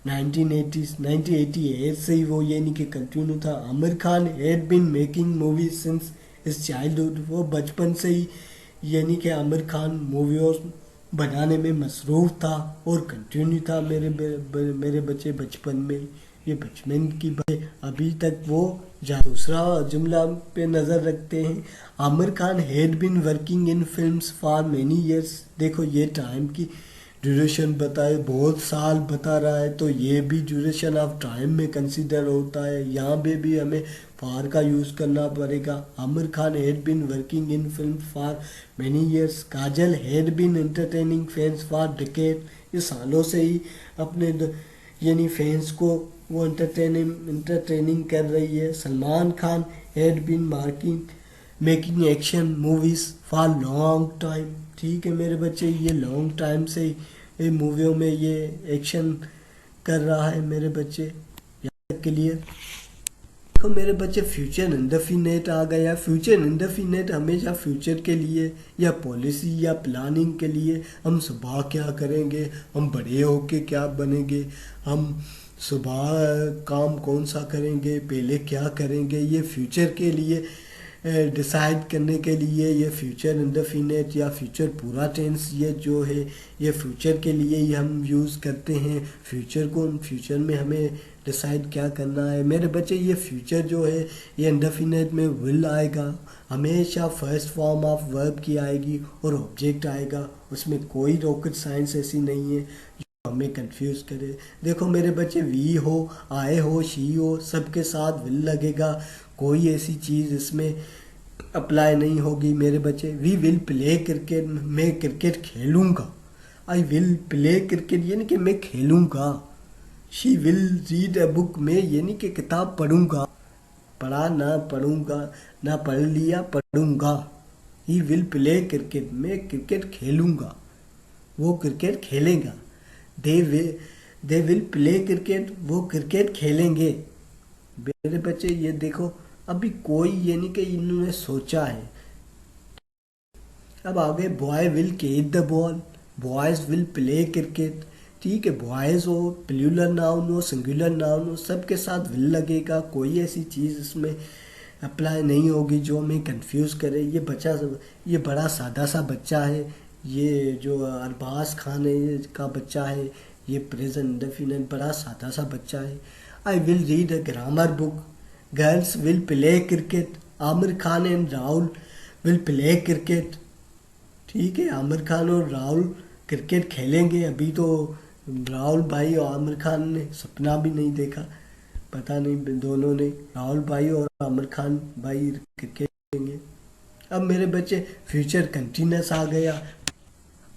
1980s 1988 से ही वो यानी कि कंटिन्यू था। Aamir Khan had been making movies since his childhood, वो बचपन से ही यानी कि आमिर खान मूवीज बनाने में मसरूफ़ था और कंटिन्यू था। मेरे बच्चे बचपन में, ये बचपन की बात अभी तक वो दूसरा जुमला पे नज़र रखते हैं। Aamir Khan had been working in films for many years. देखो ये टाइम की ड्यूरेशन बताए, बहुत साल बता रहा है, तो ये भी ड्यूरेशन ऑफ टाइम में कंसीडर होता है। यहाँ पे भी हमें फार का यूज़ करना पड़ेगा। Aamir Khan had been working in film for many years. Kajal had been entertaining fans for decade. ये सालों से ही अपने यानी फैंस को वो एंटरटेनिंग कर रही है। Salman Khan had been making action movies for long time. ठीक है मेरे बच्चे, ये लॉन्ग टाइम से ये मूवियों में ये एक्शन कर रहा है मेरे बच्चे। यहाँ तक के लिए देखो मेरे बच्चे, फ्यूचर इंडेफिनेट आ गया। फ्यूचर इंडेफिनेट हमेशा फ्यूचर के लिए या पॉलिसी या प्लानिंग के लिए, हम सुबह क्या करेंगे, हम बड़े होके क्या बनेंगे, हम सुबह काम कौन सा करेंगे, पहले क्या करेंगे, ये फ्यूचर के लिए डिसाइड करने के लिए ये फ्यूचर इंडेफिनेट या फ्यूचर पूरा टेंस ये जो है ये फ्यूचर के लिए ही हम यूज़ करते हैं। फ्यूचर में हमें डिसाइड क्या करना है मेरे बच्चे। ये फ्यूचर जो है ये इंडेफिनेट में विल आएगा, हमेशा फर्स्ट फॉर्म ऑफ वर्ब की आएगी और ऑब्जेक्ट आएगा। उसमें कोई रॉकेट साइंस ऐसी नहीं है जो हमें कंफ्यूज करे। देखो मेरे बच्चे, वी हो, आए हो, शी हो, सबके साथ विल लगेगा। कोई ऐसी चीज़ इसमें अप्लाई नहीं होगी मेरे बच्चे। वी विल प्ले क्रिकेट, मैं क्रिकेट खेलूँगा। आई विल प्ले क्रिकेट यानी कि मैं खेलूँगा। She will read a book, मैं यानी कि किताब पढ़ूँगा। पढ़ा ना पढ़ूँगा, ना पढ़ लिया पढ़ूँगा। ही विल प्ले क्रिकेट, मैं क्रिकेट खेलूँगा, वो क्रिकेट खेलेगा। दे विल प्ले क्रिकेट, वो क्रिकेट खेलेंगे। मेरे बच्चे ये देखो, अभी कोई यानी कि इन्होंने सोचा है। अब आगे, boy will catch the ball, boys will play cricket. ठीक है, बॉयज हो, प्लूरल नाउन हो, सिंगुलर नाउन हो, सबके साथ विल लगेगा। कोई ऐसी चीज़ इसमें अप्लाई नहीं होगी जो हमें कंफ्यूज करे। ये बड़ा सादा सा बच्चा है, ये जो अरबाज खान है ये का बच्चा है, ये प्रेजेंट इंडेफिनिट बड़ा सादा सा बच्चा है। I will read a grammar book, girls will play cricket. Aamir Khan and Rahul will play cricket. ठीक है, आमिर खान और राहुल क्रिकेट खेलेंगे। अभी तो राहुल भाई और आमिर खान ने सपना भी नहीं देखा, पता नहीं दोनों ने, राहुल भाई और आमिर खान भाई क्रिकेट खेलेंगे। अब मेरे बच्चे, फ्यूचर कंटिन्यूस आ गया।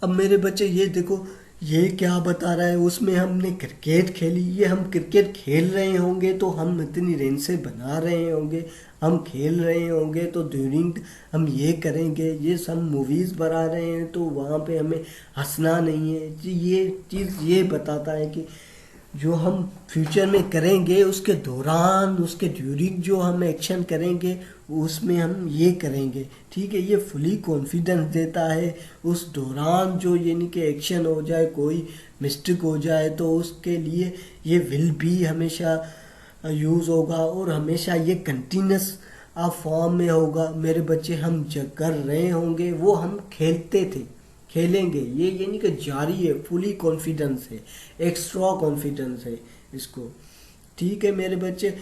अब मेरे बच्चे ये देखो, ये क्या बता रहा है, उसमें हमने क्रिकेट खेली। ये हम क्रिकेट खेल रहे होंगे तो हम इतनी रेंसें बना रहे होंगे, हम खेल रहे होंगे तो ड्यूरिंग हम ये करेंगे। ये सब मूवीज़ बना रहे हैं तो वहाँ पे हमें हंसना नहीं है जी। ये चीज़ ये बताता है कि जो हम फ्यूचर में करेंगे उसके दौरान, उसके ड्यूरिंग जो हम एक्शन करेंगे उसमें हम ये करेंगे। ठीक है, ये फुली कॉन्फिडेंस देता है। उस दौरान जो यानी कि एक्शन हो जाए, कोई मिस्टेक हो जाए तो उसके लिए ये विल भी हमेशा यूज़ होगा और हमेशा ये कंटिन्यूस फॉर्म में होगा। मेरे बच्चे, हम जो कर रहे होंगे वो हम खेलते थे, खेलेंगे, ये यानी कि जारी है, फुली कॉन्फिडेंस है, एक्स्ट्रा कॉन्फिडेंस है इसको। ठीक है मेरे बच्चे,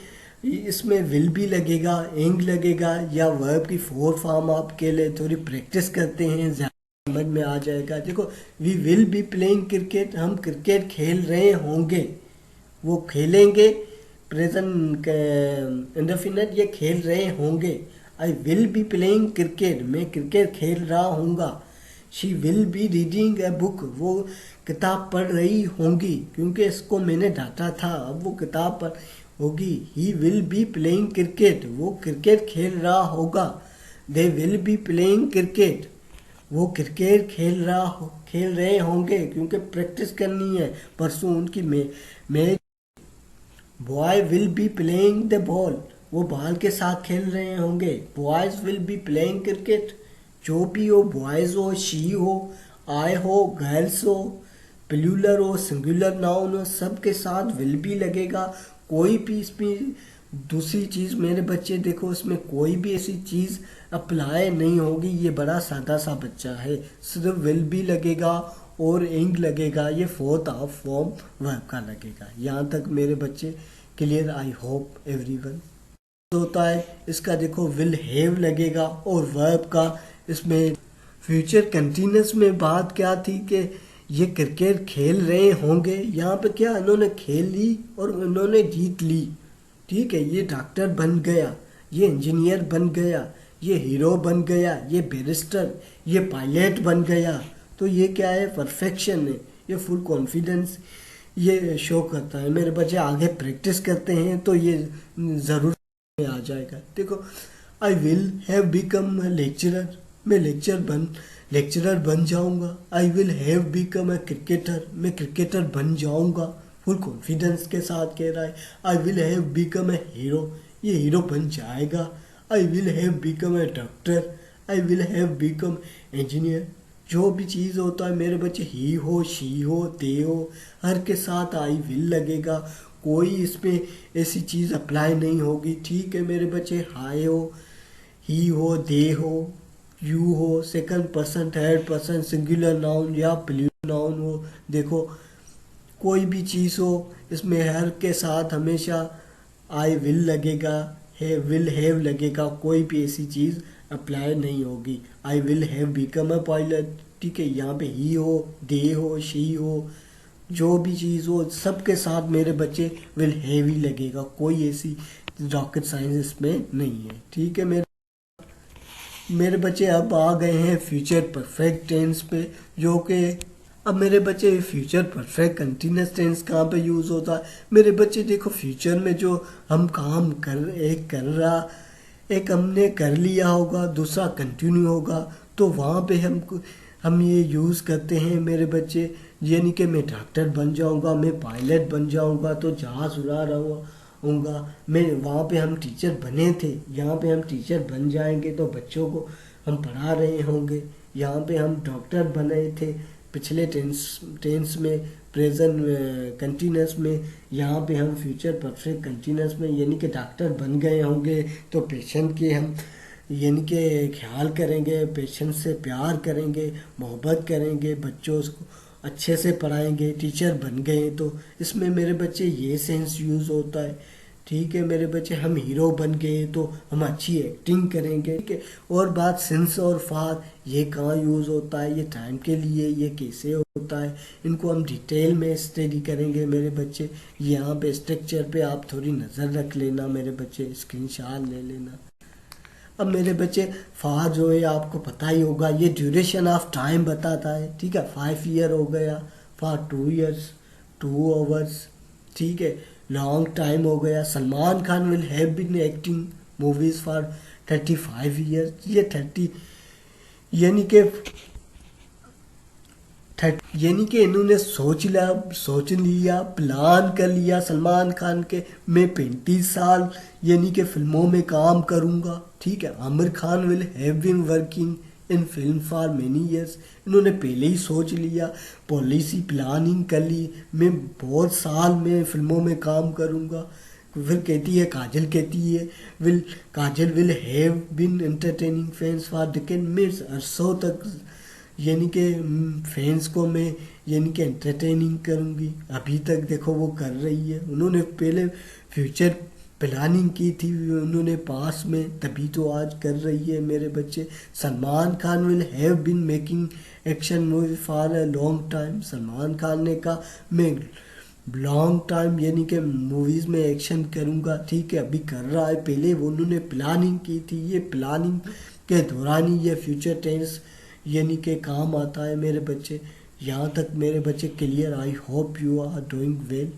इसमें विल भी लगेगा, एंग लगेगा या वर्ब की फोर फॉर्म आपके लिए थोड़ी प्रैक्टिस करते हैं, ज़्यादा समझ में आ जाएगा। देखो, we will be playing cricket, हम क्रिकेट खेल रहे होंगे, वो खेलेंगे, प्रेजेंट इंडेफिनिट, ये खेल रहे होंगे। I will be playing cricket, मैं क्रिकेट खेल रहा हूँगा। She will be reading a book, वो किताब पढ़ रही होंगी, क्योंकि इसको मैंने डांटा था, अब वो किताब पढ़ होगी। He will be playing cricket, वो क्रिकेट खेल रहा होगा। They will be playing cricket, वो क्रिकेट खेल रहे होंगे, क्योंकि प्रैक्टिस करनी है परसों उनकी match. Boy will be playing the ball, वो बॉल के साथ खेल रहे होंगे। Boys will be playing cricket, जो भी हो, बॉयज हो, शी हो, आई हो, गर्ल्स हो, प्लूरल हो सिंगुलर नाउन हो सबके साथ विल भी लगेगा। कोई भी इसमें दूसरी चीज़ मेरे बच्चे देखो इसमें कोई भी ऐसी चीज़ अप्लाई नहीं होगी। ये बड़ा सादा सा बच्चा है, सिर्फ विल भी लगेगा और इंग लगेगा, ये फोर्थ हाफ फॉर्म वर्ब का लगेगा। यहाँ तक मेरे बच्चे क्लियर? I hope everyone. होता है इसका देखो विल हैव लगेगा और वर्ब का इसमें फ्यूचर कंटिन्यूस में बात क्या थी कि ये क्रिकेट खेल रहे होंगे। यहाँ पे क्या इन्होंने खेल ली और इन्होंने जीत ली, ठीक है। ये डॉक्टर बन गया, ये इंजीनियर बन गया, ये हीरो बन गया, ये बैरिस्टर, ये पायलट बन गया। तो ये क्या है? परफेक्शन है, ये फुल कॉन्फिडेंस ये शो करता है। मेरे बच्चे आगे प्रैक्टिस करते हैं तो ये ज़रूर में आ जाएगा। देखो I will have become a lecturer, मैं लेक्चरर बन जाऊंगा। I will have become a cricketer, मैं क्रिकेटर बन जाऊंगा। फुल कॉन्फिडेंस के साथ कह रहा है। I will have become a hero, ये हीरो बन जाएगा। I will have become a doctor, I will have become engineer. जो भी चीज़ होता है मेरे बच्चे, ही हो, शी हो, दे हो, हर के साथ आई विल लगेगा। कोई इसमें ऐसी चीज़ अप्लाई नहीं होगी, ठीक है मेरे बच्चे। हाय हो, ही हो, दे हो, यू हो, second person, third person, singular noun या प्लूरल नाउन हो। देखो कोई भी चीज़ हो इसमें हर के साथ हमेशा आई विल लगेगा, है विल हैव लगेगा। कोई भी ऐसी चीज़ अप्लाई नहीं होगी। I will have become a pilot, ठीक है। यहाँ पे ही हो, दे हो, शी हो, जो भी चीज़ हो सबके साथ मेरे बच्चे विल हैव ही लगेगा। कोई ऐसी रॉकेट साइंस इसमें नहीं है, ठीक है। मेरे बच्चे अब आ गए हैं फ्यूचर परफेक्ट टेंस पे, जो कि अब मेरे बच्चे फ्यूचर परफेक्ट कंटिन्यूस टेंस कहाँ पे यूज़ होता है। मेरे बच्चे देखो फ्यूचर में जो हम काम एक हमने कर लिया होगा, दूसरा कंटिन्यू होगा, तो वहाँ पे हम ये यूज़ करते हैं मेरे बच्चे। यानी कि मैं डॉक्टर बन जाऊँगा, मैं पायलट बन जाऊँगा, तो जहाज़ उड़ा रहा होऊंगा मैं। वहाँ पे हम टीचर बने थे, यहाँ पे हम टीचर बन जाएंगे तो बच्चों को हम पढ़ा रहे होंगे। यहाँ पे हम डॉक्टर बने थे पिछले टेंस में, प्रेजेंट कंटिन्यूस में। यहाँ पे हम फ्यूचर परफेक्ट कंटिन्यूस में यानी कि डॉक्टर बन गए होंगे, तो पेशेंट के हम यानी कि ख्याल करेंगे, पेशेंट से प्यार करेंगे, मोहब्बत करेंगे, बच्चों को अच्छे से पढ़ाएंगे। टीचर बन गए तो इसमें मेरे बच्चे ये सेंस यूज़ होता है, ठीक है मेरे बच्चे। हम हीरो बन गए तो हम अच्छी एक्टिंग करेंगे, ठीक है। और बात सिंस और फार ये कहाँ यूज़ होता है, ये टाइम के लिए, ये कैसे होता है, इनको हम डिटेल में स्टडी करेंगे मेरे बच्चे। यहाँ पे स्ट्रक्चर पे आप थोड़ी नज़र रख लेना मेरे बच्चे, स्क्रीनशॉट ले लेना। अब मेरे बच्चे फार जो है आपको पता ही होगा, ये ड्यूरेशन ऑफ टाइम बताता है, ठीक है। 5 ईयर हो गया, फॉर 2 ईयर्स, 2 आवर्स, ठीक है। लॉन्ग टाइम हो गया। Salman Khan will have been acting movies for 35 years. ये 30 यानी कि इन्होंने सोच लिया, प्लान कर लिया सलमान खान के, मैं 35 साल यानी कि फिल्मों में काम करूंगा, ठीक है। Aamir Khan will have been working in film for many years. इन्होंने पहले ही सोच लिया, पॉलिसी प्लानिंग कर ली, मैं बहुत साल में फिल्मों में काम करूंगा। फिर कहती है काजल कहती है Kajal will have been entertaining fans for decade. मैं अरसों तक यानी कि फैंस को मैं यानी कि एंटरटेनिंग करूँगी। अभी तक देखो वो कर रही है। उन्होंने पहले फ्यूचर प्लानिंग की थी, उन्होंने पास में, तभी तो आज कर रही है मेरे बच्चे। Salman Khan will have been making action movie for a long time. Salman Khan ने कहा मैं लॉन्ग टाइम यानी कि मूवीज़ में एक्शन करूँगा, ठीक है। अभी कर रहा है, पहले उन्होंने प्लानिंग की थी। ये प्लानिंग के दौरान ही ये फ्यूचर टेंस यानी कि काम आता है मेरे बच्चे। यहाँ तक मेरे बच्चे clear? I hope you are doing well.